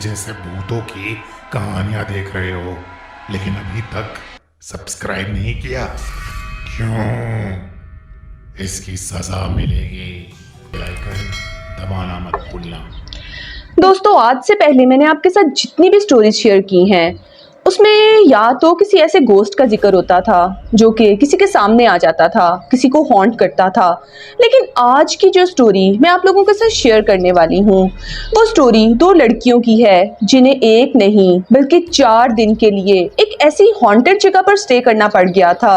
जैसे भूतों की कहानियां देख रहे हो लेकिन अभी तक सब्सक्राइब नहीं किया? क्यों? इसकी सजा मिलेगी। बेल आइकन दबाना मत भूलना। दोस्तों, आज से पहले मैंने आपके साथ जितनी भी स्टोरीज शेयर की हैं उसमें या तो किसी ऐसे गोस्ट का जिक्र होता था जो कि किसी के सामने आ जाता था, किसी को हॉन्ट करता था। लेकिन आज की जो स्टोरी मैं आप लोगों के साथ शेयर करने वाली हूँ वो स्टोरी दो लड़कियों की है जिन्हें एक नहीं बल्कि 4 दिन के लिए एक ऐसी हॉन्टेड जगह पर स्टे करना पड़ गया था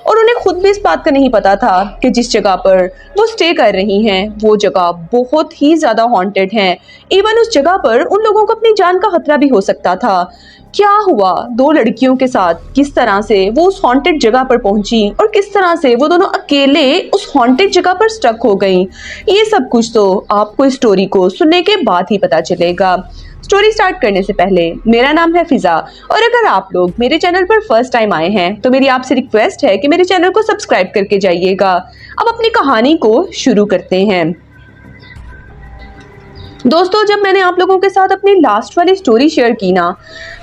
और उन्हें खुद भी इस बात का नहीं पता था कि जिस जगह पर वो स्टे कर रही हैं वो जगह बहुत ही ज़्यादा हॉन्टेड है। इवन उस जगह पर उन लोगों को अपनी जान का खतरा भी हो सकता था। क्या हुआ दो लड़कियों के साथ, किस तरह से वो उस हॉन्टेड जगह पर पहुंची और किस तरह से वो दोनों अकेले उस हॉन्टेड जगह पर स्टक हो गईं, ये सब कुछ तो आपको इस स्टोरी को सुनने के बाद ही पता चलेगा। स्टोरी स्टार्ट करने से पहले मेरा नाम है फिजा और अगर आप लोग मेरे चैनल पर फर्स्ट टाइम आए हैं तो मेरी आपसे रिक्वेस्ट है कि मेरे चैनल को सब्सक्राइब करके जाइएगा। अब अपनी कहानी को शुरू करते हैं। दोस्तों, जब मैंने आप लोगों के साथ अपनी लास्ट वाली स्टोरी शेयर की ना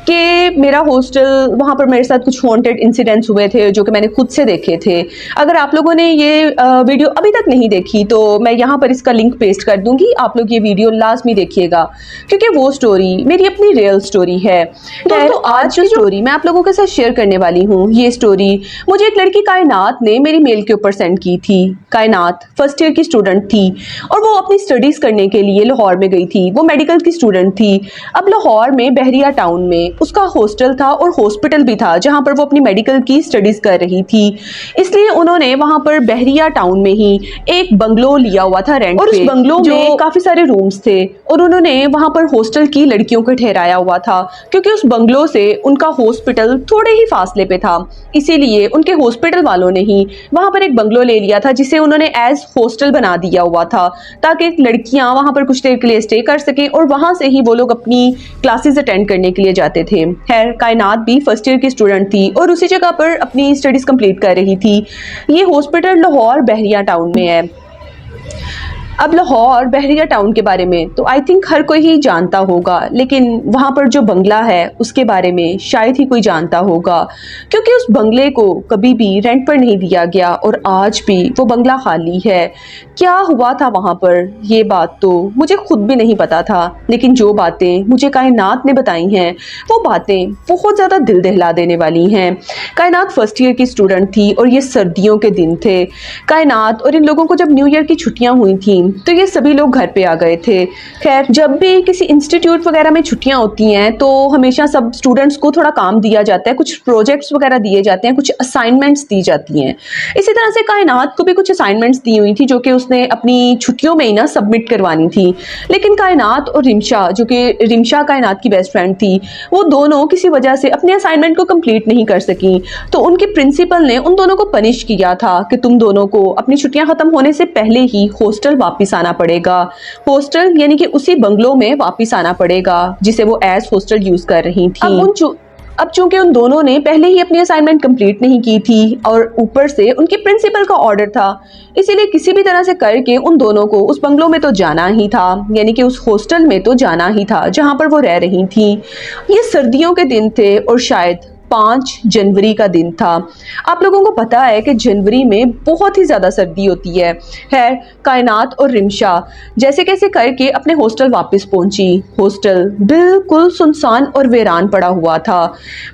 कि मेरा हॉस्टल, वहाँ पर मेरे साथ कुछ हॉन्टेड इंसिडेंट्स हुए थे जो कि मैंने खुद से देखे थे। अगर आप लोगों ने ये वीडियो अभी तक नहीं देखी तो मैं यहाँ पर इसका लिंक पेस्ट कर दूंगी, आप लोग ये वीडियो लाजमी देखिएगा क्योंकि वो स्टोरी मेरी अपनी रियल स्टोरी है। दोस्तों, आज जो स्टोरी मैं आप लोगों के साथ शेयर करने वाली हूँ ये स्टोरी मुझे एक लड़की कायनात ने मेरी मेल के ऊपर सेंड की थी। कायनात फर्स्ट ईयर की स्टूडेंट थी और वो अपनी स्टडीज करने के लिए लाहौर में गई थी। वो मेडिकल की स्टूडेंट थी। अब लाहौर में बहरिया टाउन में उसका हॉस्टल था और हॉस्पिटल भी था जहां पर वो अपनी मेडिकल की स्टडीज कर रही थी। इसलिए उन्होंने वहां पर बहरिया टाउन में ही एक बंगलो लिया हुआ था रेंट पे। और उस बंगलो में काफी सारे रूम्स थे और उन्होंने वहां पर हॉस्टल की लड़कियों को ठहराया हुआ था क्योंकि उस बंगलो से उनका हॉस्पिटल थोड़े ही फासले पे था। इसीलिए उनके हॉस्पिटल वालों ने ही वहां पर एक बंगलो ले लिया था जिसे उन्होंने एज हॉस्टल बना दिया हुआ था ताकि लड़कियां वहां पर कुछ देर के लिए स्टे कर सकें और वहां से ही वो लोग अपनी क्लासेस अटेंड करने के लिए जाते थे। खैर, कायनात भी फर्स्ट ईयर की स्टूडेंट थी और उसी जगह पर अपनी स्टडीज कंप्लीट कर रही थी। ये हॉस्पिटल लाहौर बहरिया टाउन में है। अब लाहौर बहरिया टाउन के बारे में तो आई थिंक हर कोई ही जानता होगा, लेकिन वहाँ पर जो बंगला है उसके बारे में शायद ही कोई जानता होगा क्योंकि उस बंगले को कभी भी रेंट पर नहीं दिया गया और आज भी वो बंगला खाली है। क्या हुआ था वहाँ पर ये बात तो मुझे खुद भी नहीं पता था, लेकिन जो बातें मुझे कायनात ने बताई हैं वो बातें बहुत ज़्यादा दिल दहला देने वाली हैं। कायनात फर्स्ट ईयर की स्टूडेंट थी और ये सर्दियों के दिन थे। कायनात और इन लोगों को जब न्यू ईयर की छुट्टियाँ हुई थी तो ये सभी लोग घर पे आ गए थे। खैर, जब भी किसी इंस्टीट्यूट वगैरह में छुट्टियां होती हैं तो हमेशा सब स्टूडेंट्स को थोड़ा काम दिया जाता है, कुछ प्रोजेक्ट्स वगैरह दिए जाते हैं, कुछ असाइनमेंट्स दी जाती हैं। इसी तरह से कायनात को भी कुछ असाइनमेंट्स दी हुई थी जो कि उसने अपनी छुट्टियों में ही ना सबमिट करवानी थी। लेकिन कायनात और रिमशा, जो कि रिमशा कायनात की बेस्ट फ्रेंड थी, वो दोनों किसी वजह से अपने असाइनमेंट को कंप्लीट नहीं कर सकी। तो उनके प्रिंसिपल ने उन दोनों को पनिश किया था कि तुम दोनों को अपनी छुट्टियां खत्म होने से पहले ही हॉस्टल वापस आना पड़ेगा। हॉस्टल यानी कि उसी बंगलो में वापस आना पड़ेगा जिसे वो एज हॉस्टल यूज कर रही थी। अब चूंकि उन दोनों ने पहले ही अपनी असाइनमेंट कंप्लीट नहीं की थी और ऊपर से उनके प्रिंसिपल का ऑर्डर था, इसीलिए किसी भी तरह से करके उन दोनों को उस बंगलो में तो जाना ही था, यानी कि उस हॉस्टल में तो जाना ही था जहां पर वो रह रही थी। ये सर्दियों के दिन थे और शायद 5 जनवरी का दिन था। आप लोगों को पता है कि जनवरी में बहुत ही ज़्यादा सर्दी होती है। खैर, कायनात और रिमशा जैसे कैसे करके अपने हॉस्टल वापस पहुंची। हॉस्टल बिल्कुल सुनसान और वीरान पड़ा हुआ था।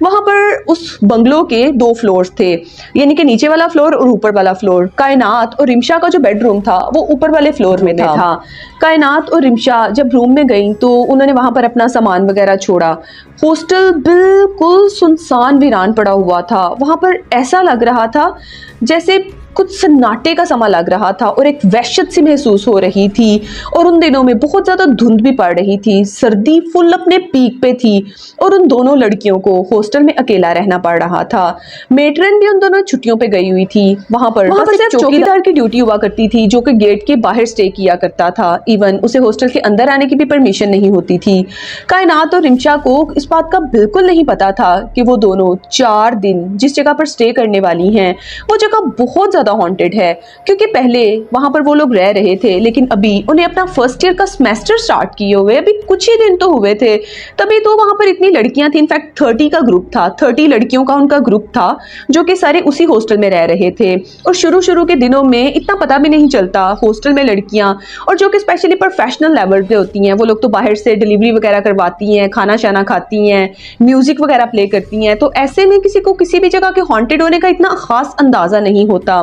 वहाँ पर उस बंगलो के 2 फ्लोर्स थे, यानी कि नीचे वाला फ्लोर और ऊपर वाला फ्लोर। कायनात और रिमशा का जो बेडरूम था वो ऊपर वाले फ्लोर में था। कायनात और रिमशा जब रूम में गई तो उन्होंने वहाँ पर अपना सामान वगैरह छोड़ा। हॉस्टल बिल्कुल सुनसान वीरान पड़ा हुआ था। वहाँ पर ऐसा लग रहा था जैसे कुछ सन्नाटे का समा लग रहा था और एक वहशत सी महसूस हो रही थी। और उन दिनों में बहुत ज़्यादा धुंध भी पड़ रही थी, सर्दी फुल अपने पीक पे थी और उन दोनों लड़कियों को हॉस्टल में अकेला रहना पड़ रहा था। मेट्रन भी उन दोनों छुट्टियों पे गई हुई थी। वहाँ पर सिर्फ चौकीदार की ड्यूटी हुआ करती थी जो कि गेट के बाहर स्टे किया करता था। इवन उसे हॉस्टल के अंदर आने की भी परमिशन नहीं होती थी। कायनात और रिमशा को इस बात का बिल्कुल नहीं पता था कि वो दोनों 4 दिन जिस जगह पर स्टे करने वाली हैं वो जगह बहुत ज़्यादा ज़्यादा हॉन्टेड है, क्योंकि पहले वहाँ पर वो लोग रह रहे थे, लेकिन अभी उन्हें अपना फर्स्ट ईयर का सेमेस्टर स्टार्ट किए हुए अभी कुछ ही दिन तो हुए थे, तभी तो वहाँ पर इतनी लड़कियाँ थी। इनफैक्ट 30 का ग्रुप था, 30 लड़कियों का उनका ग्रुप था, जो कि सारे उसी हॉस्टल में रह रहे थे। और शुरू के दिनों में इतना पता भी नहीं चलता हॉस्टल में लड़कियां, और जो कि स्पेशली प्रोफेशनल लेवल पे होती हैं, वो लोग तो बाहर से डिलीवरी वगैरह करवाती हैं, खाना शाना खाती हैं, म्यूजिक वगैरह प्ले करती हैं, तो ऐसे में किसी को किसी भी जगह के हॉन्टेड होने का इतना खास अंदाजा नहीं होता।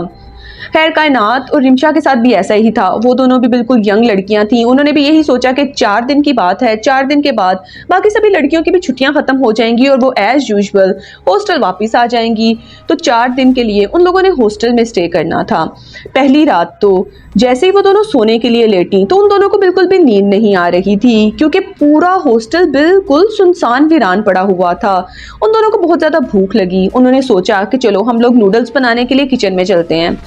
खैर, कायनात और रिमशा के साथ भी ऐसा ही था। वो दोनों भी बिल्कुल यंग लड़कियां थीं। उन्होंने भी यही सोचा कि 4 दिन की बात है, 4 दिन के बाद बाकी सभी लड़कियों की भी छुट्टियां खत्म हो जाएंगी और वो एज यूजुअल हॉस्टल वापस आ जाएंगी। तो 4 दिन के लिए उन लोगों ने हॉस्टल में स्टे करना था। पहली रात तो जैसे ही वो दोनों सोने के लिए लेटी तो उन दोनों को बिल्कुल भी नींद नहीं आ रही थी, क्योंकि पूरा हॉस्टल बिल्कुल सुनसान वीरान पड़ा हुआ था। उन दोनों को बहुत ज़्यादा भूख लगी। उन्होंने सोचा कि चलो हम लोग नूडल्स बनाने के लिए किचन में चलते हैं।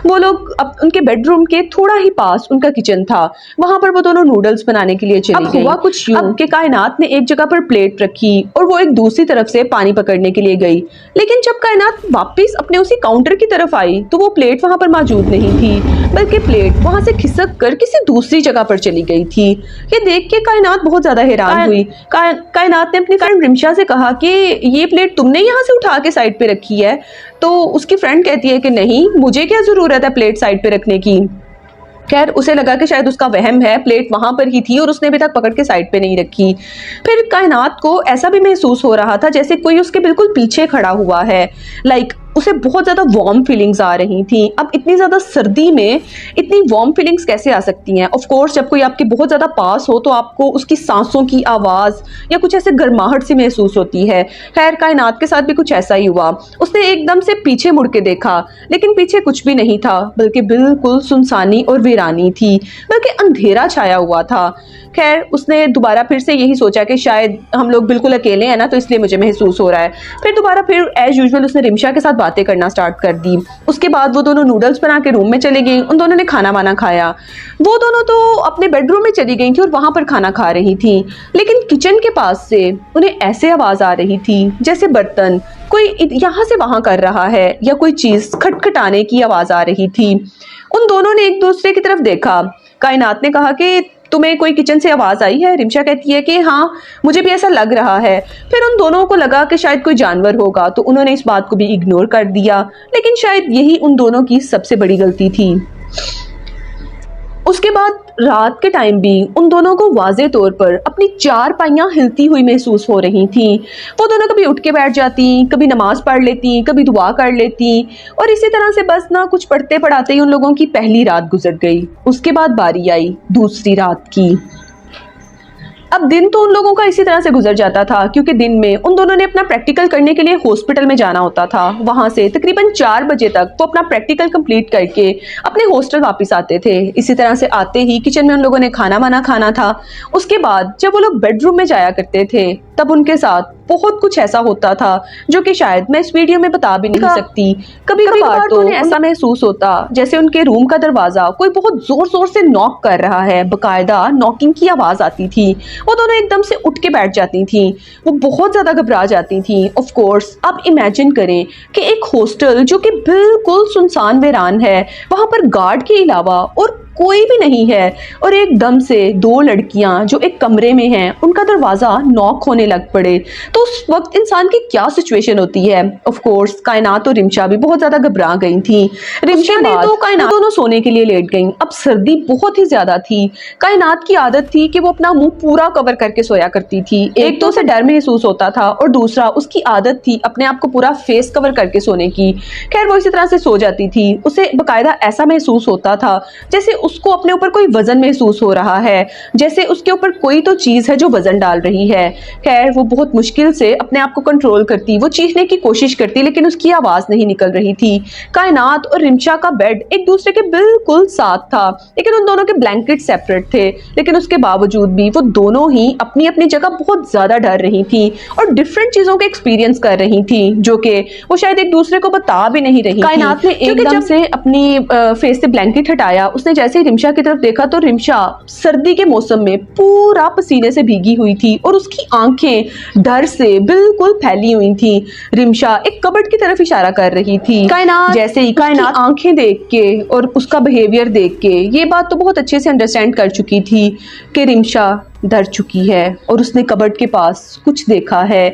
वो लोग अब उनके बेडरूम के थोड़ा ही पास उनका किचन था, वहां पर वो दोनों नूडल्स बनाने के लिए चली गई। हुआ कुछ यूं कि कायनात ने एक जगह पर प्लेट रखी और वो एक दूसरी तरफ से पानी पकड़ने के लिए गई, लेकिन जब कायनात वापस अपने उसी काउंटर की तरफ आई तो वो प्लेट वहां पर मौजूद नहीं थी, बल्कि प्लेट वहां से खिसक कर किसी दूसरी जगह पर चली गई थी। ये देख के कायनात बहुत ज्यादा हैरान हुई। कायनात ने अपनी फ्रेंड रिमशा से कहा कि ये प्लेट तुमने यहाँ से उठा के साइड पे रखी है, तो उसकी फ्रेंड कहती है कि नहीं, मुझे क्या जरूरत है प्लेट साइड पे रखने की। खैर, उसे लगा कि शायद उसका वहम है, प्लेट वहां पर ही थी और उसने अभी तक पकड़ के साइड पे नहीं रखी। फिर कायनात को ऐसा भी महसूस हो रहा था जैसे कोई उसके बिल्कुल पीछे खड़ा हुआ है। उसे बहुत ज़्यादा वार्म फीलिंग्स आ रही थी। अब इतनी ज़्यादा सर्दी में इतनी वार्म फीलिंग्स कैसे आ सकती हैं? ऑफ कोर्स जब कोई आपके बहुत ज़्यादा पास हो तो आपको उसकी सांसों की आवाज़ या कुछ ऐसे गर्माहट सी महसूस होती है। खैर, कायनात के साथ भी कुछ ऐसा ही हुआ। उसने एकदम से पीछे मुड़ के देखा, लेकिन पीछे कुछ भी नहीं था, बल्कि बिल्कुल सुनसानी और वीरानी थी, बल्कि अंधेरा छाया हुआ था। खैर, उसने दोबारा फिर से यही सोचा कि शायद हम लोग बिल्कुल अकेले हैं ना, तो इसलिए मुझे महसूस हो रहा है। फिर दोबारा फिर एज यूजुअल उसने रिमशा के साथ बातें करना स्टार्ट कर दी। उसके बाद वो दोनों नूडल्स बना के रूम में चली गई। उन दोनों ने खाना वाना खाया। वो दोनों तो अपने बेडरूम में चली गई थी और वहां पर खाना खा रही थी, लेकिन किचन के पास से उन्हें ऐसे आवाज आ रही थी जैसे बर्तन कोई यहाँ से वहां कर रहा है या कोई चीज खटखटाने की आवाज आ रही थी। उन दोनों ने एक दूसरे की तरफ देखा। कायनात ने कहा कि तुम्हें कोई किचन से आवाज आई है? रिमशा कहती है कि हाँ, मुझे भी ऐसा लग रहा है। फिर उन दोनों को लगा कि शायद कोई जानवर होगा, तो उन्होंने इस बात को भी इग्नोर कर दिया, लेकिन शायद यही उन दोनों की सबसे बड़ी गलती थी। उसके बाद रात के टाइम भी उन दोनों को वाज़े तौर पर अपनी 4 पाइयां हिलती हुई महसूस हो रही थीं। वो दोनों कभी उठ के बैठ जाती, कभी नमाज पढ़ लेती, कभी दुआ कर लेती, और इसी तरह से बस ना कुछ पढ़ते पढ़ाते ही उन लोगों की पहली रात गुजर गई। उसके बाद बारी आई दूसरी रात की। अब दिन तो उन लोगों का इसी तरह से गुजर जाता था, क्योंकि दिन में उन दोनों ने अपना प्रैक्टिकल करने के लिए हॉस्पिटल में जाना होता था। वहां से तकरीबन 4 बजे तक वो अपना प्रैक्टिकल कंप्लीट करके अपने हॉस्टल वापस आते थे। इसी तरह से आते ही किचन में उन लोगों ने खाना वाना खाना था। उसके बाद जब वो लोग बेडरूम में जाया करते थे तब उनके साथ बहुत कुछ ऐसा होता था जो कि शायद मैं इस वीडियो में बता भी नहीं सकती। कभी कभार तो उन्हें ऐसा महसूस होता जैसे उनके रूम का दरवाजा कोई बहुत जोर जोर से नॉक कर रहा है, बकायदा नॉकिंग की आवाज आती थी। वो दोनों एकदम से उठ के बैठ जाती थी, वो बहुत ज्यादा घबरा जाती थी। ऑफ कोर्स अब इमेजिन करें कि एक हॉस्टल जो कि बिल्कुल सुनसान वीरान है, वहां पर गार्ड के अलावा और कोई भी नहीं है, और एकदम से 2 लड़कियां जो एक कमरे में हैं उनका दरवाजा नॉक होने लग पड़े, तो उस वक्त इंसान की क्या सिचुएशन होती है। ऑफ कोर्स कायनात और रिमशा भी बहुत ज्यादा घबरा गई थी। रिमशा ने तो कायनात दोनों सोने के लिए लेट गईं। अब सर्दी बहुत ही ज्यादा थी। कायनात की आदत थी कि वो अपना मुंह पूरा कवर करके सोया करती थी। एक तो उसे डर महसूस होता था और दूसरा उसकी आदत थी अपने आप को पूरा फेस कवर करके सोने की। खैर, वो इसी तरह से सो जाती थी। उसे बकायदा ऐसा महसूस होता था जैसे उसको अपने ऊपर कोई वजन महसूस हो रहा है, जैसे उसके ऊपर कोई तो चीज है जो वजन डाल रही है। खैर, वो बहुत मुश्किल से अपने आप को कंट्रोल करती, वो चीखने की कोशिश करती, लेकिन उसकी आवाज नहीं निकल रही थी। कायनात और रिमशा का बेड एक दूसरे के बिल्कुल साथ था, लेकिन उन दोनों के ब्लैंकेट सेपरेट थे। लेकिन उसके बावजूद भी वो दोनों ही अपनी अपनी जगह बहुत ज्यादा डर रही थी और डिफरेंट चीजों के एक्सपीरियंस कर रही थी, जो कि वो शायद एक दूसरे को बता भी नहीं रही। कायनात ने एकदम से अपनी फेस से ब्लैंकेट हटाया। उसने जैसे जैसे ही रिमशा की तरफ देखा तो रिमशा सर्दी के मौसम में पूरा पसीने से भीगी हुई थी और उसकी आंखें डर से बिल्कुल फैली हुई थी। रिमशा एक कबर्ड की तरफ इशारा कर रही थी। कायनात जैसे ही कायनात आंखें देख के और उसका बिहेवियर देख के ये बात तो बहुत अच्छे से अंडरस्टैंड कर चुकी थी कि रिमशा डर चुकी है और उसने कबर्ड के पास कुछ देखा है।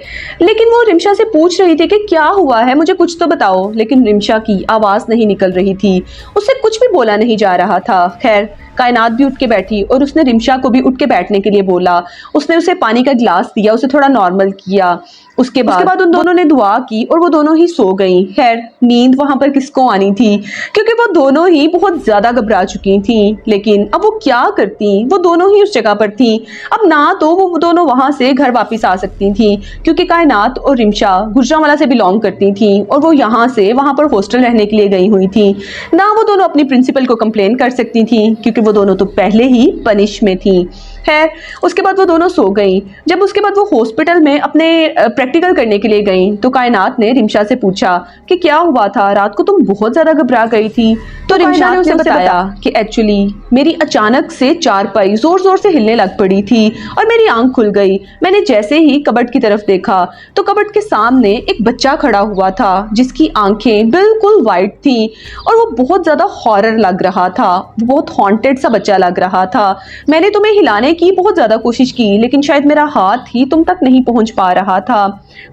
लेकिन वो रिमशा से पूछ रही थी कि क्या हुआ है, मुझे कुछ तो बताओ। लेकिन रिमशा की आवाज़ नहीं निकल रही थी, उससे कुछ भी बोला नहीं जा रहा था। खैर कायनात भी उठ के बैठी और उसने रिमशा को भी उठ के बैठने के लिए बोला। उसने उसे पानी का गिलास दिया, उसे थोड़ा नॉर्मल किया। उसके बाद उन दोनों ने दुआ की और वो दोनों ही सो गई। खैर नींद वहां पर किसको आनी थी, क्योंकि वो दोनों ही बहुत ज्यादा घबरा चुकी थी। लेकिन अब वो क्या करती, वो दोनों ही उस जगह पर थी। अब ना तो वो दोनों वहां से घर वापस आ सकती थी, क्योंकि कायनात और रिमशा गुजरांवाला से बिलोंग करती थी और वो यहाँ से वहां पर हॉस्टल रहने के लिए गई हुई थी। ना वो दोनों अपनी प्रिंसिपल को कंप्लेन कर सकती थी, क्योंकि वो दोनों तो पहले ही पनिश में थी। खैर उसके बाद वो दोनों सो गई। जब उसके बाद वो हॉस्पिटल में अपने प्रैक्टिकल करने के लिए गई तो कायनात ने रिमशा से पूछा कि क्या हुआ था, रात को तुम बहुत ज्यादा घबरा गई थी। तो रिमशा ने उसे बताया कि एक्चुअली मेरी अचानक से चारपाई जोर जोर से हिलने लग पड़ी थी और मेरी आंख खुल गई। मैंने जैसे ही कबर्ड की तरफ देखा तो कबर्ड के सामने एक बच्चा खड़ा हुआ था जिसकी आंखें बिल्कुल वाइट थी और वो बहुत ज्यादा हॉरर लग रहा था, बहुत हॉन्टेड सा बच्चा लग रहा था। मैंने तुम्हें हिलाने की बहुत ज्यादा कोशिश की, लेकिन शायद मेरा हाथ ही तुम तक नहीं पहुंच पा रहा था।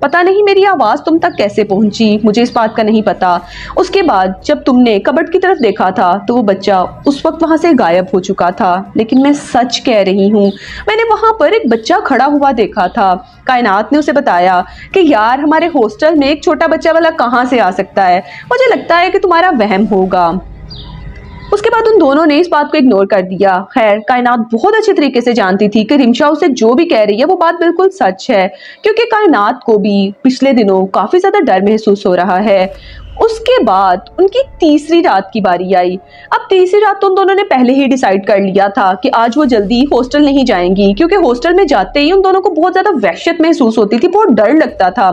पता नहीं मेरी आवाज तुम तक कैसे पहुंची, मुझे इस बात का नहीं पता। उसके बाद जब तुमने कबर्ड की तरफ देखा था तो वो बच्चा उस वक्त वहां से गायब हो चुका था। लेकिन मैं सच कह रही हूँ, मैंने वहां पर एक बच्चा खड़ा हुआ देखा था। कायनात ने उसे बताया कि यार हमारे हॉस्टल में एक छोटा बच्चा वाला कहाँ से आ सकता है, मुझे लगता है कि तुम्हारा वहम होगा। उसके बाद उन दोनों ने इस बात को इग्नोर कर दिया। खैर कायनात बहुत अच्छे तरीके से जानती थी कि रिमशा उसे जो भी कह रही है वो बात बिल्कुल सच है, क्योंकि कायनात को भी पिछले दिनों काफी ज्यादा डर महसूस हो रहा है। उसके बाद उनकी तीसरी रात की बारी आई। अब तीसरी रात तो उन दोनों ने पहले ही डिसाइड कर लिया था कि आज वो जल्दी हॉस्टल नहीं जाएंगी, क्योंकि हॉस्टल में जाते ही उन दोनों को बहुत ज्यादा वहशत महसूस होती थी, बहुत डर लगता था।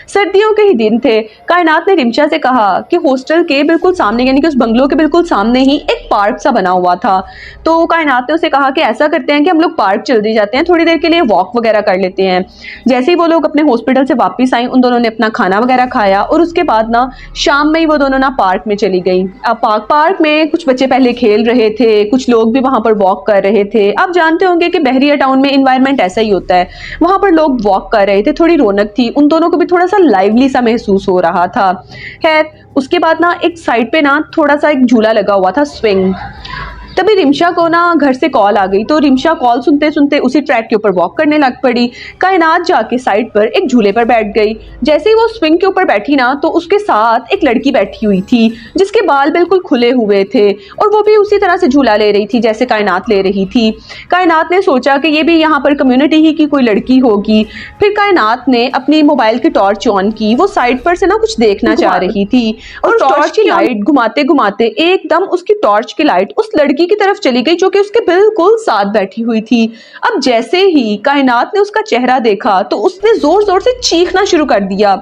सर्दियों के ही दिन थे। कायनात ने रिमशा से कहा कि हॉस्टल के बिल्कुल सामने, यानी कि उस बंगलो के बिल्कुल सामने ही एक पार्क सा बना हुआ था। तो कायनात ने उसे कहा कि ऐसा करते हैं कि हम लोग पार्क चलते जाते हैं, थोड़ी देर के लिए वॉक वगैरह कर लेते हैं। जैसे ही वो लोग अपने हॉस्पिटल से वापस आई, उन दोनों ने अपना खाना वगैरह खाया और उसके बाद ना शाम में ही वो दोनों ना पार्क में चली गई। अब पार्क में कुछ बच्चे पहले खेल रहे थे, कुछ लोग भी वहां पर वॉक कर रहे थे। आप जानते होंगे कि बहरिया टाउन में एनवायरनमेंट ऐसा ही होता है। वहां पर लोग वॉक कर रहे थे, थोड़ी रौनक थी, उन दोनों को भी थोड़ा सा लाइवली सा महसूस हो रहा था। खैर उसके बाद ना एक साइड पे ना थोड़ा सा एक झूला लगा हुआ था, स्विंग। तभी रिमशा को ना घर से कॉल आ गई, तो रिमशा कॉल सुनते सुनते उसी ट्रैक के ऊपर वॉक करने लग पड़ी। कायनात जाके साइड पर एक झूले पर बैठ गई। जैसे ही वो स्विंग के ऊपर बैठी ना तो उसके साथ एक लड़की बैठी हुई थी जिसके बाल बिल्कुल खुले हुए थे और वो भी उसी तरह से झूला ले रही थी जैसे कायनात ले रही थी। कायनात ने सोचा कि ये भी यहाँ पर कम्युनिटी ही की कोई लड़की होगी। फिर कायनात ने अपनी मोबाइल की टॉर्च ऑन की, वो साइड पर से ना कुछ देखना चाह रही थी और टॉर्च की लाइट घुमाते घुमाते एकदम उसकी टॉर्च की लाइट उस लड़की की तरफ चली गई जो कि उसके बिल्कुल साथ बैठी हुई थी। अब जैसे ही कायनात ने उसका चेहरा देखा तो उसने जोर जोर से चीखना शुरू कर दिया,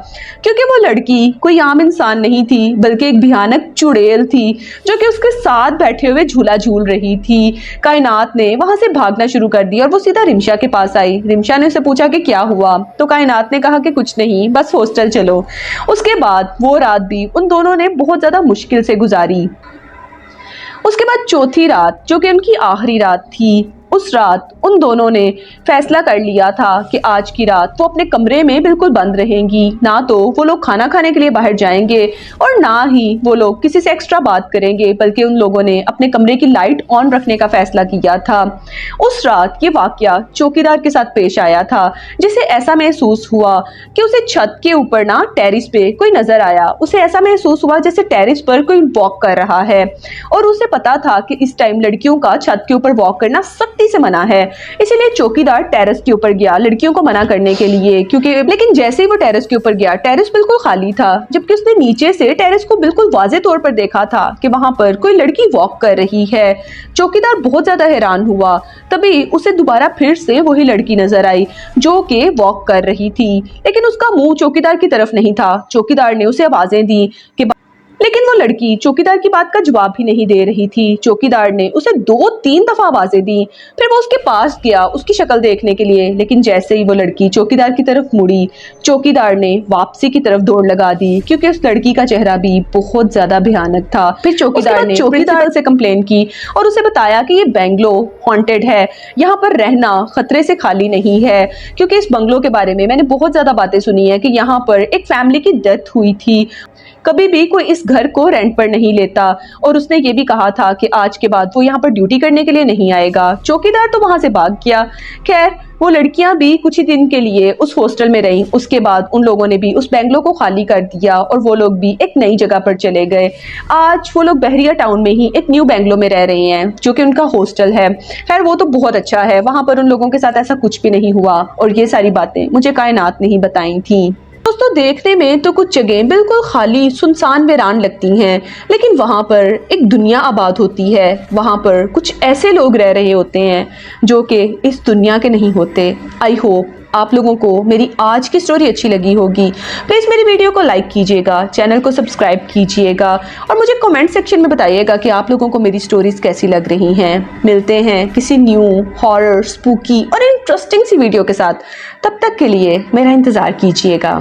क्योंकि वो लड़की कोई आम इंसान नहीं थी बल्कि एक भयानक चुड़ैल थी जो कि उसके साथ बैठे हुए झूला झूल रही थी। कायनात ने वहां से भागना शुरू कर दिया और वो सीधा रिमशा के पास आई। रिमशा ने उसे पूछा कि क्या हुआ, तो कायनात ने कहा कि कुछ नहीं, बस हॉस्टल चलो। उसके बाद वो रात भी उन दोनों ने बहुत ज्यादा मुश्किल से गुजारी। उसके बाद चौथी रात जो कि उनकी आखिरी रात थी, उस रात उन दोनों ने फैसला कर लिया था कि आज की रात वो अपने कमरे में बिल्कुल बंद रहेंगी। ना तो वो लोग खाना खाने के लिए बाहर जाएंगे और ना ही वो लोग किसी से एक्स्ट्रा बात करेंगे, बल्कि उन लोगों ने अपने कमरे की लाइट ऑन रखने का फैसला किया था। उस रात ये वाकया चौकीदार के साथ पेश आया था, जिसे ऐसा महसूस हुआ कि उसे छत के ऊपर ना टेरिस पे कोई नजर आया। उसे ऐसा महसूस हुआ जैसे टेरिस पर कोई वॉक कर रहा है और उसे पता था कि इस टाइम लड़कियों का छत के ऊपर वॉक करना सख्ती से मना है। इसीलिए चौकीदार टेरेस के ऊपर गया लड़कियों को मना करने के लिए, लेकिन जैसे ही वो टेरेस के ऊपर गया टेरेस बिल्कुल खाली था, जबकि उसने नीचे से टेरेस को बिल्कुल वाज़े तौर पर देखा था कि वहां पर कोई लड़की वॉक कर रही है। चौकीदार बहुत ज्यादा हैरान हुआ। तभी उसे दोबारा फिर से वही लड़की नजर आई जो कि वॉक कर रही थी, लेकिन उसका मुंह चौकीदार की तरफ नहीं था। चौकीदार ने उसे आवाजें दी कि लेकिन वो लड़की चौकीदार की बात का जवाब ही नहीं दे रही थी। चौकीदार ने उसे 2-3 दफा आवाजें दी, फिर वो उसके पास गया उसकी शक्ल देखने के लिए, लेकिन जैसे ही वो लड़की चौकीदार की तरफ मुड़ी, चौकीदार ने वापसी की तरफ दौड़ लगा दी, क्योंकि उस लड़की का चेहरा भी बहुत ज्यादा भयानक था। फिर चौकीदार ने प्रिंसिपल से कंप्लेन की और उसे बताया कि ये बेंगलो हॉन्टेड है, यहाँ पर रहना खतरे से खाली नहीं है, क्योंकि इस बंगलो के बारे में मैंने बहुत ज्यादा बातें सुनी है कि यहाँ पर एक फैमिली की डेथ हुई थी, कभी भी कोई इस घर को रेंट पर नहीं लेता, और उसने ये भी कहा था कि आज के बाद वो यहाँ पर ड्यूटी करने के लिए नहीं आएगा। चौकीदार तो वहां से भाग गया। खैर, वो लड़कियां भी कुछ ही दिन के लिए उस हॉस्टल में रहीं। उसके बाद उन लोगों ने भी उस बेंगलो को खाली कर दिया और वो लोग भी एक नई जगह पर चले गए। आज वो लोग बहरिया टाउन में ही एक न्यू बेंगलो में रह रहे हैं, जो कि उनका हॉस्टल है। खैर, वो तो बहुत अच्छा है, वहां पर उन लोगों के साथ ऐसा कुछ भी नहीं हुआ और ये सारी बातें मुझे कायनात ने ही बताई थी। दोस्तों, देखने में तो कुछ जगह बिल्कुल खाली सुनसान वीरान लगती हैं, लेकिन वहाँ पर एक दुनिया आबाद होती है। वहाँ पर कुछ ऐसे लोग रह रहे होते हैं जो कि इस दुनिया के नहीं होते। आई होप आप लोगों को मेरी आज की स्टोरी अच्छी लगी होगी। प्लीज़ मेरी वीडियो को लाइक कीजिएगा, चैनल को सब्सक्राइब कीजिएगा और मुझे कमेंट सेक्शन में बताइएगा कि आप लोगों को मेरी स्टोरीज़ कैसी लग रही हैं। मिलते हैं किसी न्यू हॉरर, स्पूकी और इंटरेस्टिंग सी वीडियो के साथ। तब तक के लिए मेरा इंतज़ार कीजिएगा।